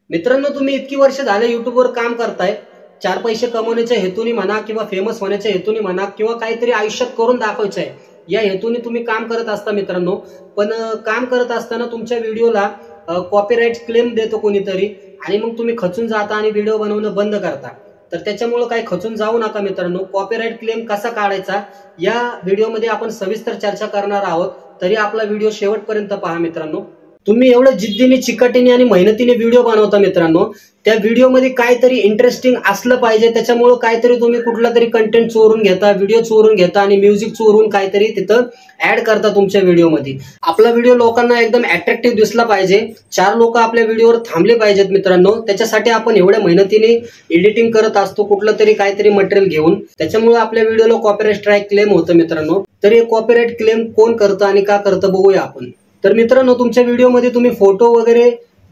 मित्रांनो, तुम्ही इतकी वर्ष झाले युट्यूबवर काम करताय, चार पैसे कमवण्याच्या हेतूने म्हणा किंवा फेमस होण्याच्या हेतूने म्हणा किंवा काहीतरी आयुष्यात करून दाखवायचं आहे या हेतूने तुम्ही काम करत असता मित्रांनो. पण काम करत असताना तुमच्या व्हिडिओला कॉपीराइट क्लेम देतो कोणीतरी आणि मग तुम्ही खचून जाता आणि व्हिडिओ बनवणं बंद करता. तर त्याच्यामुळे काही खचून जाऊ नका मित्रांनो. कॉपीराइट क्लेम कसा काढायचा या व्हिडिओमध्ये आपण सविस्तर चर्चा करणार आहोत, तरी आपला व्हिडिओ शेवटपर्यंत पहा मित्रांनो. तुम्ही एवढं जिद्दीने, चिकाटीने आणि मेहनतीने व्हिडिओ बनवता मित्रांनो, त्या व्हिडिओमध्ये काहीतरी इंटरेस्टिंग असलं पाहिजे. त्याच्यामुळे काहीतरी तुम्ही कुठला तरी कंटेंट चोरून घेता, व्हिडिओ चोरून घेता आणि म्युझिक चोरून काहीतरी तिथं ऍड करता तुमच्या व्हिडिओमध्ये. आपला व्हिडिओ लोकांना एकदम अट्रॅक्टिव्ह दिसला पाहिजे, चार लोक आपल्या व्हिडिओवर थांबले पाहिजेत मित्रांनो. त्याच्यासाठी आपण एवढ्या मेहनतीने एडिटिंग करत असतो कुठलं तरी काहीतरी मटेरियल घेऊन. त्याच्यामुळे आपल्या व्हिडिओला कॉपीराइट स्ट्राईक क्लेम होतं मित्रांनो. तर हे कॉपीराइट क्लेम कोण करतं आणि का करतं बघूया आपण. तर मित्रांनो, तुमच्या व्हिडिओमध्ये तुम्ही फोटो वगैरे,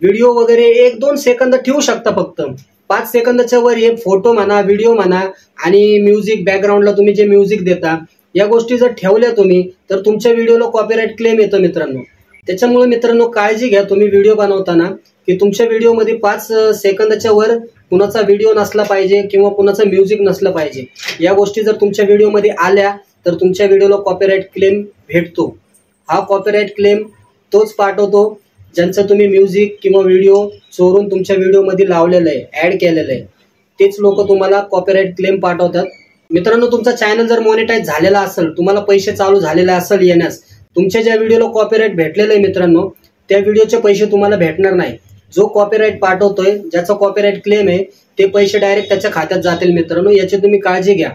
व्हिडिओ वगैरे 1-2 सेकंद ठेवू शकता. फक्त 5 सेकंदाच्या वर हे फोटो म्हणा, व्हिडिओ म्हणा आणि म्युझिक, बॅकग्राऊंडला तुम्ही जे म्युझिक देता या गोष्टी जर ठेवल्या तुम्ही, तर तुमच्या व्हिडिओला कॉपीराइट क्लेम येतं मित्रांनो. त्याच्यामुळे मित्रांनो काळजी घ्या तुम्ही व्हिडिओ बनवताना की तुमच्या व्हिडिओमध्ये 5 सेकंदाच्या वर कुणाचा व्हिडिओ नसला पाहिजे किंवा कुणाचं म्युझिक नसलं पाहिजे. या गोष्टी जर तुमच्या व्हिडिओमध्ये आल्या तर तुमच्या व्हिडिओला कॉपीराइट क्लेम भेटतो. हा कॉपीराइट क्लेम तोच पाठवतो ज्यांचं तुम्ही म्युझिक किंवा व्हिडिओ चोरून तुमच्या व्हिडिओमध्ये लावलेलं आहे, ऍड केलेलं आहे. तेच लोक तुम्हाला कॉपीराइट क्लेम पाठवतात. मित्रांनो, तुमचा चॅनल जर मॉनिटाईज झालेला असेल, तुम्हाला पैसे चालू झालेले असेल येण्यास, तुमच्या ज्या व्हिडिओला कॉपीराइट भेटलेलं आहे मित्रांनो, त्या व्हिडिओचे पैसे तुम्हाला भेटणार नाही. जो कॉपीराइट पाठवतोय, ज्याचा कॉपीराइट क्लेम आहे, ते पैसे डायरेक्ट त्याच्या खात्यात जातील मित्रांनो. याची तुम्ही काळजी घ्या.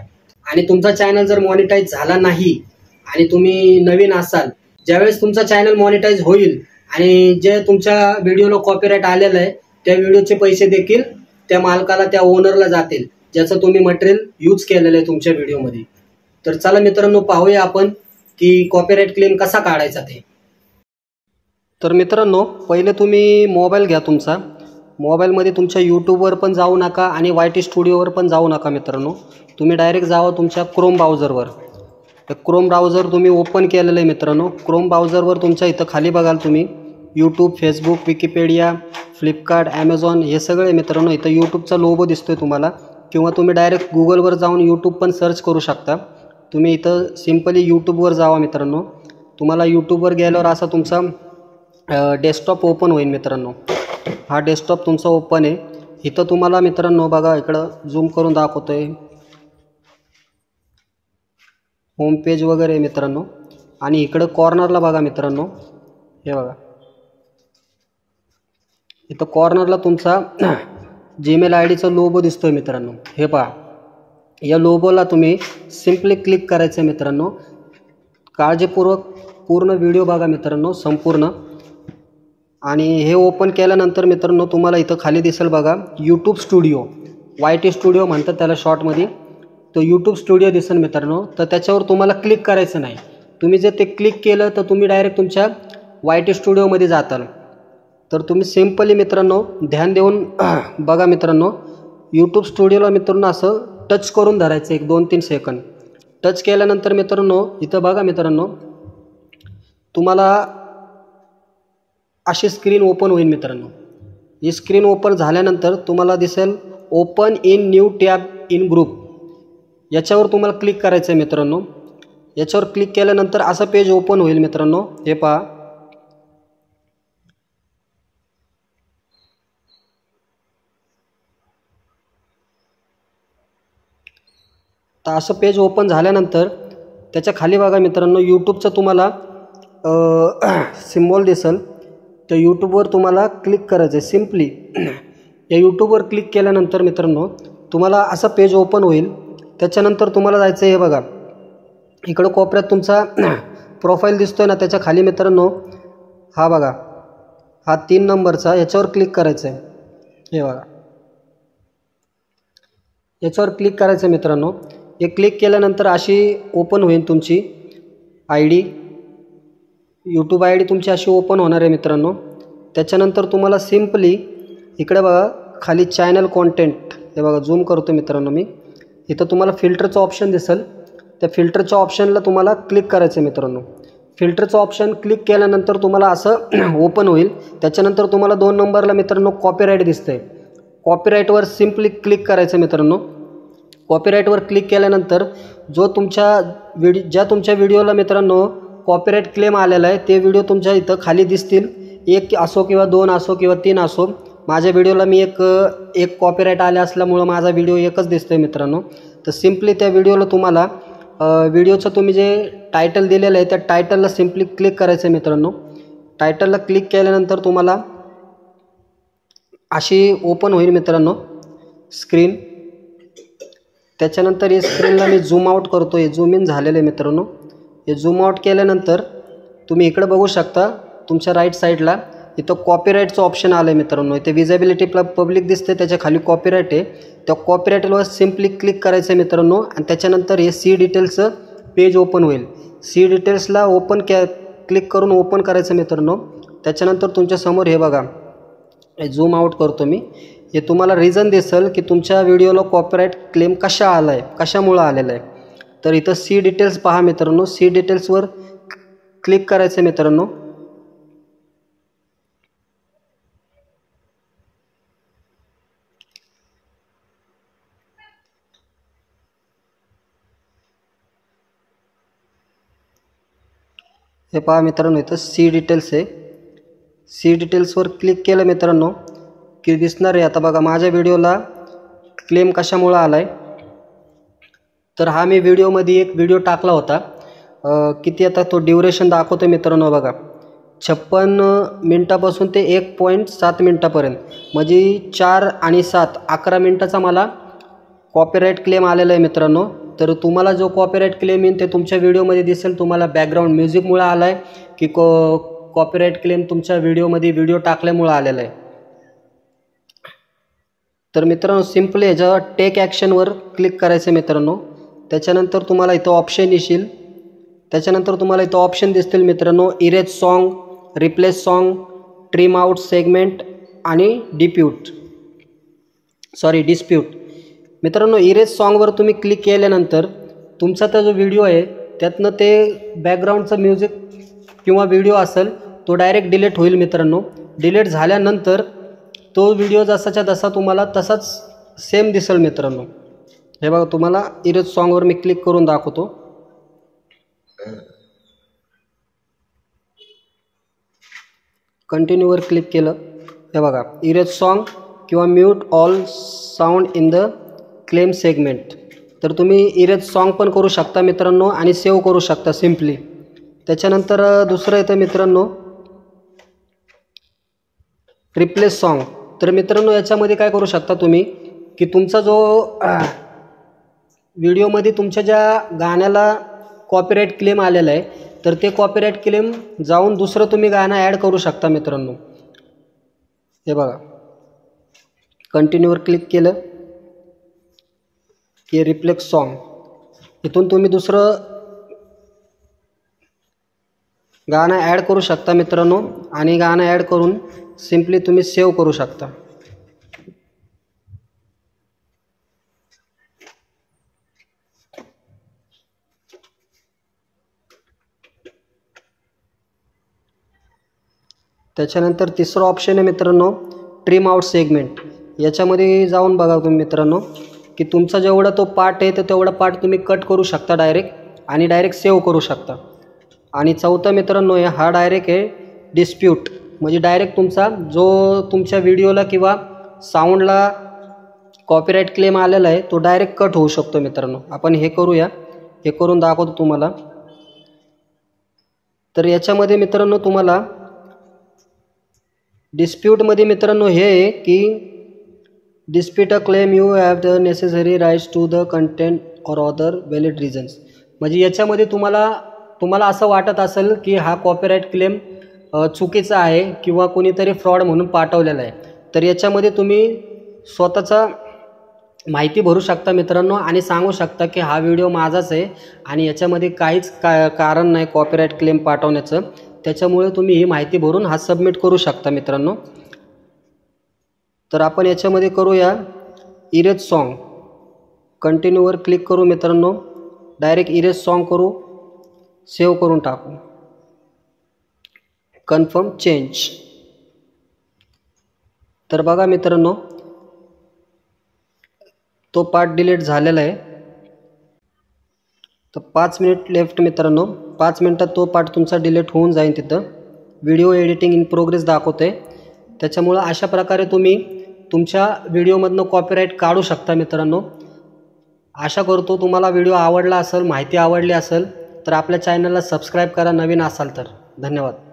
आणि तुमचा चॅनल जर मॉनिटाईज झाला नाही आणि तुम्ही नवीन असाल, ज्यावेळेस तुमचा चॅनल मॉनिटाईज होईल आणि जे तुमच्या व्हिडिओला कॉपीराइट आलेलं आहे त्या व्हिडिओचे पैसे देखील त्या मालकाला, त्या ओनरला जातील ज्याचं तुम्ही मटेरियल यूज केलेलं आहे तुमच्या व्हिडिओमध्ये. तर चला मित्रांनो, पाहूया आपण की कॉपीराइट क्लेम कसा काढायचा ते. तर मित्रांनो, पहिले तुम्ही मोबाईल घ्या तुमचा. मोबाईलमध्ये तुमच्या यूट्यूबवर पण जाऊ नका आणि YT स्टुडिओवर पण जाऊ नका मित्रांनो. तुम्ही डायरेक्ट जावा तुमच्या क्रोम ब्राउझरवर. तर क्रोम ब्राउझर तुम्ही ओपन केलेलं आहे मित्रांनो. क्रोम ब्राउझरवर तुमच्या इथं खाली बघाल तुम्ही YouTube, Facebook, Wikipedia, Flipkart, Amazon हे सगळे मित्रांनो. इथं यूट्यूबचा लोगो दिसतोय तुम्हाला, किंवा तुम्ही डायरेक्ट गुगलवर जाऊन यूट्यूब पण सर्च करू शकता. तुम्ही इथं सिम्पली यूट्यूबवर जावा मित्रांनो. तुम्हाला यूट्यूबवर गेल्यावर असा तुमचा डेस्कटॉप ओपन होईल मित्रांनो. हा डेस्कटॉप तुमचा ओपन आहे. इथं तुम्हाला मित्रांनो बघा, इकडं झूम करून दाखवतोय, होम पेज वगैरे मित्रांनो. आणि इकडं कॉर्नरला बघा मित्रांनो, हे बघा इथं कॉर्नरला तुमचा जीमेल ID चा लोगो दिसतोय मित्रांनो. हे पहा, या लोगोला तुम्ही सिम्पली क्लिक करायचं मित्रांनो. काळजीपूर्वक पूर्ण व्हिडिओ बघा मित्रांनो संपूर्ण. आणि हे ओपन केल्यानंतर मित्रांनो तुम्हाला इथं खाली दिसेल बघा यूट्यूब स्टुडिओ, YT स्टुडिओ म्हणतात त्याला शॉर्टमध्ये. तो यूट्यूब स्टुडिओ दिसेल मित्रांनो. तर त्याच्यावर तुम्हाला क्लिक करायचं नाही. तुम्ही जर ते क्लिक केलं तर तुम्ही डायरेक्ट तुमच्या YT स्टुडिओमध्ये जाताल. तर तुम्ही सिम्पली मित्रांनो ध्यान देऊन बघा मित्रांनो, यूट्यूब स्टुडिओला मित्रांनो असं टच करून धरायचं 1-2-3 सेकंद. टच केल्यानंतर मित्रांनो इथं बघा मित्रांनो, तुम्हाला अशी स्क्रीन ओपन होईल मित्रांनो. ही स्क्रीन ओपन झाल्यानंतर तुम्हाला दिसेल open in new tab in group. याच्यावर तुम्हाला क्लिक करायचं आहे मित्रांनो. याच्यावर क्लिक केल्यानंतर असं पेज ओपन होईल मित्रांनो. हे पहा, तर असं पेज ओपन झाल्यानंतर त्याच्या खाली बघा मित्रांनो यूट्यूबचं तुम्हाला सिम्बॉल दिसेल. तर यूट्यूबवर तुम्हाला क्लिक करायचं आहे सिम्पली. या यूट्यूबवर क्लिक केल्यानंतर मित्रांनो तुम्हाला असं पेज ओपन होईल. त्याच्यानंतर तुम्हाला जायचं आहे, हे बघा इकडं कोपऱ्यात तुमचा प्रोफाईल दिसतोय ना, त्याच्या खाली मित्रांनो हा बघा, हा 3 नंबरचा, याच्यावर क्लिक करायचं आहे. हे बघा, याच्यावर क्लिक करायचं आहे मित्रांनो. हे क्लिक केल्यानंतर अशी ओपन होईल तुमची ID, यूट्यूब ID तुमची अशी ओपन होणार आहे मित्रांनो. त्याच्यानंतर तुम्हाला सिम्पली इकडे बघा खाली चॅनल कॉन्टेंट, हे बघा झूम करतो मित्रांनो मी. इथं तुम्हाला फिल्टरचं ऑप्शन दिसेल. त्या फिल्टरच्या ऑप्शनला तुम्हाला क्लिक करायचं आहे मित्रांनो. फिल्टरचं ऑप्शन क्लिक केल्यानंतर तुम्हाला असं ओपन होईल. त्याच्यानंतर तुम्हाला 2 नंबरला मित्रांनो कॉपीराईट दिसतंय. कॉपीराईटवर सिम्पली क्लिक करायचं मित्रांनो. कॉपीराईटवर क्लिक केल्यानंतर जो ज्या तुमच्या व्हिडिओला मित्रांनो कॉपीराईट क्लेम आलेला आहे ते व्हिडिओ तुमच्या इथं खाली दिसतील. 1 असो किंवा 2 असो किंवा 3 असो. माझ्या व्हिडिओला मी एक कॉपीराईट आले असल्यामुळं माझा व्हिडिओ एकच दिसतोय मित्रांनो. तर सिम्पली त्या व्हिडिओला तुम्हाला व्हिडिओचं तुम्ही जे टायटल दिलेलं आहे त्या टायटलला सिम्पली क्लिक करायचं आहे मित्रांनो. टायटलला क्लिक केल्यानंतर तुम्हाला अशी ओपन होईल मित्रांनो स्क्रीन. त्याच्यानंतर हे स्क्रीनला मी झूम आउट करतो. हे झूम इन झालेलं आहे मित्रांनो. हे झूम आउट केल्यानंतर तुम्ही इकडे बघू शकता तुमच्या राईट साईडला इथं कॉपीराईटचं ऑप्शन आलं आहे मित्रांनो. इथे विजिबिलिटी पब्लिक दिसते, त्याच्या खाली कॉपीराईट आहे. त्या कॉपीराईटवर सिम्पली क्लिक करायचं आहे मित्रांनो आणि त्याच्यानंतर हे सी डिटेल्सचं पेज ओपन होईल. सी डिटेल्सला क्लिक करून ओपन करायचं मित्रांनो. त्याच्यानंतर तुमच्यासमोर हे बघा झूम आउट करतो मी. हे तुम्हाला रिझन दिसेल की तुमच्या व्हिडिओला कॉपीराईट क्लेम कशामुळं आलेला आहे. तर इथं सी डिटेल्स पहा मित्रांनो. सी डिटेल्सवर क्लिक करायचं मित्रांनो. हे पहा मित्रांनो इथं सी डिटेल्स आहे. सी डिटेल्सवर क्लिक केलं मित्रांनो की दिसणार आहे. आता बघा माझ्या व्हिडिओला क्लेम कशामुळं आला आहे. तर हा मी व्हिडिओमध्ये एक व्हिडिओ टाकला होता. किती आता तो ड्युरेशन दाखवतो मित्रांनो बघा 56 मिनटापासून ते 1.7 मिनटापर्यंत, म्हणजे 4 आणि 7 11 मिनटाचा मला कॉपीराईट क्लेम आलेला आहे मित्रांनो. तर तुम्हाला जो कॉपीराईट क्लेम येईल ते तुमच्या व्हिडिओमध्ये दिसेल. तुम्हाला बॅकग्राऊंड म्युझिकमुळे आला आहे की कॉपीराईट क्लेम तुमच्या व्हिडिओमध्ये व्हिडिओ टाकल्यामुळं आलेला आहे. तर मित्रांनो सिम्पली ह्याच्यावर टेक ॲक्शनवर क्लिक करायचं मित्रांनो. त्याच्यानंतर तुम्हाला इथं ऑप्शन येईल. त्याच्यानंतर तुम्हाला इथं ऑप्शन दिसतील मित्रांनो erase song, replace song, trim out segment आणि डिस्प्यूट. मित्रांनो इरेज सॉन्गवर तुम्ही क्लिक केल्यानंतर तुमचा तो जो व्हिडिओ आहे त्यातनं ते बॅकग्राऊंडचं म्युझिक किंवा व्हिडिओ असेल तो डायरेक्ट डिलीट होईल मित्रांनो. डिलीट झाल्यानंतर तो व्हिडिओ जसाच्या तसा तुम्हाला तसाच सेम दिसेल मित्रांनो. हे बघा तुम्हाला इरेज सॉन्गवर मी क्लिक करून दाखवतो. कंटिन्यूवर क्लिक केलं. हे बघा इरेज सॉन्ग किंवा mute all sound in the claim segment. तर तुम्ही इरेज सॉन्ग पण करू शकता मित्रांनो आणि सेव्ह करू शकता सिम्पली. त्याच्यानंतर दुसरं येतं मित्रांनो रिप्लेस सॉन्ग. तर मित्रांनो याच्यामध्ये काय करू शकता तुम्ही की तुमचा जो व्हिडिओमध्ये तुमच्या ज्या गाण्याला कॉपीराईट क्लेम आलेला आहे तर ते कॉपीराईट क्लेम जाऊन दुसरं तुम्ही गाणं ॲड करू शकता मित्रांनो. हे बघा कंटिन्यूवर क्लिक केलं की रिप्लेस सॉन्ग. इथून तुम्ही दुसरं गाणं ॲड करू शकता मित्रांनो आणि गाणं ॲड करून सिम्पली तुम्ही सेव्ह करू शकता. त्याच्यानंतर तिसरं ऑप्शन आहे मित्रांनो ट्रिम आउट सेगमेंट. याच्यामध्ये जाऊन बघा तुम्ही मित्रांनो की तुमचा जेवढा तो पार्ट आहे तर तेवढा पार्ट तुम्ही कट करू शकता डायरेक्ट सेव्ह करू शकता. आणि चौथा मित्रांनो हा डायरेक्ट आहे डिस्प्यूट. म्हणजे डायरेक्ट तुमचा जो तुमच्या व्हिडिओला किंवा साऊंडला कॉपीराईट क्लेम आलेला आहे तो डायरेक्ट कट होऊ शकतो मित्रांनो. आपण हे करूया. हे करून दाखवतो तुम्हाला. तर याच्यामध्ये मित्रांनो तुम्हाला डिस्प्यूटमध्ये मित्रांनो हे आहे की dispute a claim you have the necessary rights to the content or other valid reasons. म्हणजे याच्यामध्ये तुम्हाला असं वाटत असेल की हा कॉपीराईट क्लेम चुकीचा आहे किंवा कोणीतरी फ्रॉड म्हणून पाठवलेला आहे. तर याच्यामध्ये तुम्ही स्वतःचा माहिती भरू शकता मित्रांनो आणि सांगू शकता की हा व्हिडिओ माझाच आहे आणि याच्यामध्ये काहीच कारण नाही कॉपीराईट क्लेम पाठवण्याचं. त्याच्यामुळे तुम्ही ही माहिती भरून हा सबमिट करू शकता मित्रांनो. तर आपण याच्यामध्ये करूया इरेज सॉन्ग. कंटिन्यूवर क्लिक करू मित्रांनो. डायरेक्ट इरेज सॉन्ग करू, सेव्ह करून टाकू. Confirm change. तर बघा मित्रांनो, तो पार्ट डिलीट झालेला आहे. तर 5 मिनिट लेफ्ट मित्रांनो. 5 मिनिटात तो पार्ट तुमचा डिलीट होऊन जाईल. तिथं व्हिडिओ एडिटिंग इन प्रोग्रेस दाखवते. त्याच्यामुळं अशा प्रकारे तुम्ही तुमच्या व्हिडिओमधनं कॉपीराईट काढू शकता मित्रांनो. आशा करतो तुम्हाला व्हिडिओ आवडला असेल, माहिती आवडली असेल तर आपल्या चॅनलला सबस्क्राईब करा नवीन असाल तर. धन्यवाद.